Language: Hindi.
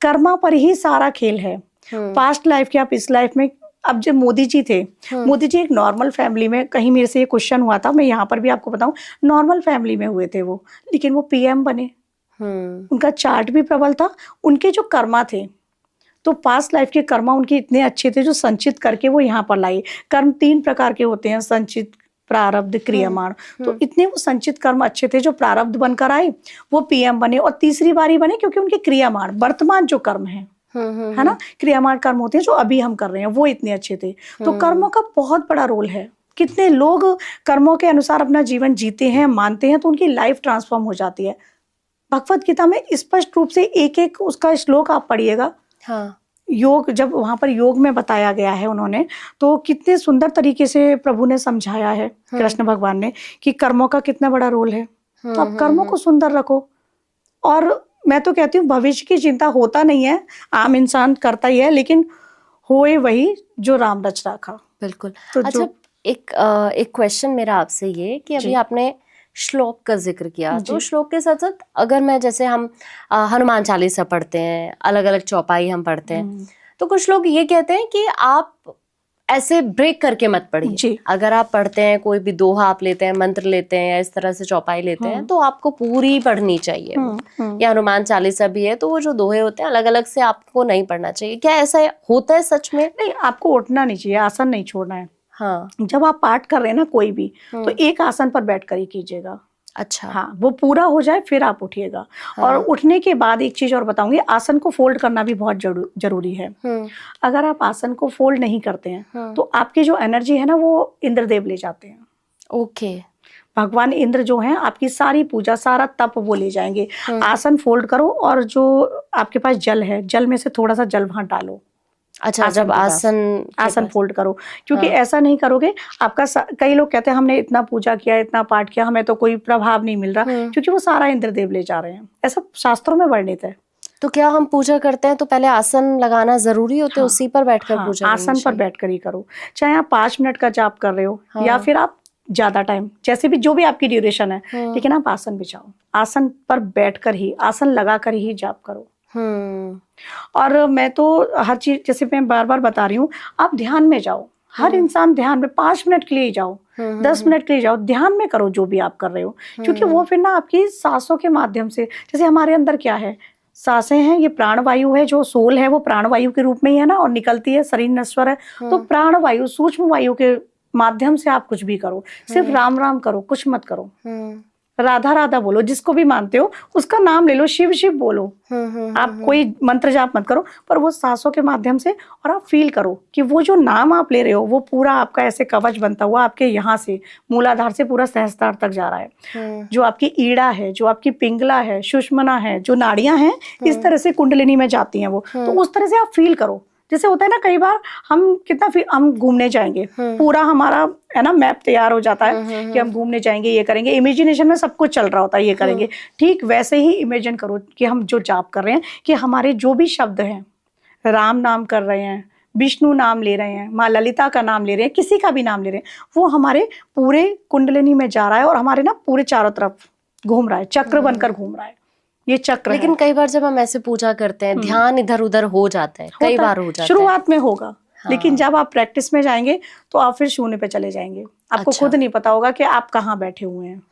कर्मा पर ही सारा खेल है। पास्ट लाइफ के आप इस लाइफ में, अब जब मोदी जी थे, मोदी जी एक नॉर्मल फैमिली में, कहीं मेरे से ये क्वेश्चन हुआ था, मैं यहाँ पर भी आपको बताऊं, नॉर्मल फैमिली में हुए थे वो, लेकिन वो पीएम बने। उनका चार्ट भी प्रबल था। उनके जो कर्मा थे, तो पास्ट लाइफ के कर्मा उनके इतने अच्छे थे जो संचित करके वो यहाँ पर लाए। कर्म 3 प्रकार के होते हैं, संचित, प्रारब्ध, क्रियमाण। तो इतने वो संचित कर्म अच्छे थे जो प्रारब्ध बनकर आए, वो पीएम बने, और तीसरी बारी बने क्योंकि उनके क्रियमाण, वर्तमान जो कर्म है ना, क्रियमाण कर्म होते हैं जो अभी हम कर रहे हैं, वो इतने अच्छे थे। तो कर्मों का बहुत बड़ा रोल है। कितने लोग कर्मों के अनुसार अपना जीवन जीते हैं, मानते हैं, तो उनकी लाइफ ट्रांसफॉर्म हो जाती है। भगवत गीता में स्पष्ट रूप से एक एक उसका श्लोक आप पढ़िएगा। योग, जब वहां पर योग में बताया गया है उन्होंने, तो कितने सुंदर तरीके से प्रभु ने समझाया है, कृष्ण भगवान ने, कि कर्मों का कितना बड़ा रोल है। तो आप कर्मों को सुंदर रखो। और मैं तो कहती हूँ भविष्य की चिंता होता नहीं है, आम इंसान करता ही है, लेकिन होए वही जो राम रच रखा। बिल्कुल। तो अच्छा, एक क्वेश्चन मेरा आपसे ये कि अभी आपने श्लोक का जिक्र किया, तो श्लोक के साथ साथ अगर मैं, जैसे हम हनुमान चालीसा पढ़ते हैं, अलग अलग चौपाई हम पढ़ते हैं, तो कुछ लोग ये कहते हैं कि आप ऐसे ब्रेक करके मत पढ़िए। अगर आप पढ़ते हैं, कोई भी दोहा आप लेते हैं, मंत्र लेते हैं, या इस तरह से चौपाई लेते हैं, तो आपको पूरी पढ़नी चाहिए। या हनुमान चालीसा भी है, तो वो जो दोहे होते हैं अलग अलग से आपको नहीं पढ़ना चाहिए। क्या ऐसा होता है सच में? नहीं, आपको उठना नहीं चाहिए, आसन नहीं छोड़ना है। जब आप पाठ कर रहे हैं ना कोई भी, तो एक आसन पर बैठ कर ही कीजिएगा। अच्छा। हाँ, वो पूरा हो जाए फिर आप उठिएगा। और उठने के बाद एक चीज और बताऊंगी, आसन को फोल्ड करना भी बहुत जरूरी है। अगर आप आसन को फोल्ड नहीं करते हैं, तो आपकी जो एनर्जी है ना, वो इंद्रदेव ले जाते हैं। ओके। भगवान इंद्र जो हैं, आपकी सारी पूजा, सारा तप वो ले जाएंगे। आसन फोल्ड करो, और जो आपके पास जल है, जल में से थोड़ा सा जल वहां डालो। अच्छा, जब आसन फोल्ड करो, क्योंकि ऐसा नहीं करोगे, आपका कई लोग कहते हैं हमने इतना पूजा किया, इतना पाठ किया, हमें तो कोई प्रभाव नहीं मिल रहा, क्योंकि वो सारा इंद्रदेव ले जा रहे हैं। ऐसा शास्त्रों में वर्णित है। तो क्या हम पूजा करते हैं तो पहले आसन लगाना जरूरी होता है? उसी पर बैठकर पूजा? आसन पर बैठकर ही करो। चाहे आप 5 मिनट का जाप कर रहे हो, या फिर आप ज्यादा टाइम, जैसे भी जो भी आपकी ड्यूरेशन है, लेकिन आप आसन बिछाओ। आसन पर बैठकर ही, आसन लगाकर ही जाप करो। और मैं तो हर चीज, जैसे मैं बार बार बता रही हूँ, आप ध्यान में जाओ। हर इंसान ध्यान में 5 मिनट के लिए जाओ, 10 मिनट के लिए जाओ, ध्यान में करो जो भी आप कर रहे हो। क्योंकि वो फिर ना आपकी सांसों के माध्यम से, जैसे हमारे अंदर क्या है, सांसें हैं, ये प्राणवायु है, जो सोल है वो प्राणवायु के रूप में ही है ना, और निकलती है, शरीर नश्वर है। तो प्राणवायु, सूक्ष्म वायु के माध्यम से आप कुछ भी करो। सिर्फ राम राम करो, कुछ मत करो। राधा राधा बोलो, जिसको भी मानते हो उसका नाम ले लो, शिव शिव बोलो। आप कोई मंत्र जाप मत करो, पर वो सांसों के माध्यम से, और आप फील करो कि वो जो नाम आप ले रहे हो, वो पूरा आपका ऐसे कवच बनता हुआ आपके यहाँ से मूलाधार से पूरा सहस्त्रार तक जा रहा है। जो आपकी ईड़ा है, जो आपकी पिंगला है, सुषुम्ना है, जो नाड़ियां हैं, इस तरह से कुंडलिनी में जाती हैं वो। तो उस तरह से आप फील करो। जैसे होता है ना, कई बार हम घूमने जाएंगे, पूरा हमारा है ना मैप तैयार हो जाता है कि हम घूमने जाएंगे, ये करेंगे, इमेजिनेशन में सब कुछ चल रहा होता है, ये करेंगे। ठीक वैसे ही इमेजिन करो कि हम जो जाप कर रहे हैं, कि हमारे जो भी शब्द हैं, राम नाम कर रहे हैं, विष्णु नाम ले रहे हैं, माँ ललिता का नाम ले रहे हैं, किसी का भी नाम ले रहे हैं, वो हमारे पूरे कुंडलिनी में जा रहा है, और हमारे ना पूरे चारों तरफ घूम रहा है, चक्र बनकर घूम रहा है, ये चक्र। लेकिन कई बार जब हम ऐसे पूजा करते हैं, ध्यान इधर उधर हो जाता है, कई बार हो जाता है। शुरुआत में होगा, लेकिन जब आप प्रैक्टिस में जाएंगे तो आप फिर शून्य पे चले जाएंगे। आपको खुद नहीं पता होगा कि आप कहाँ बैठे हुए हैं।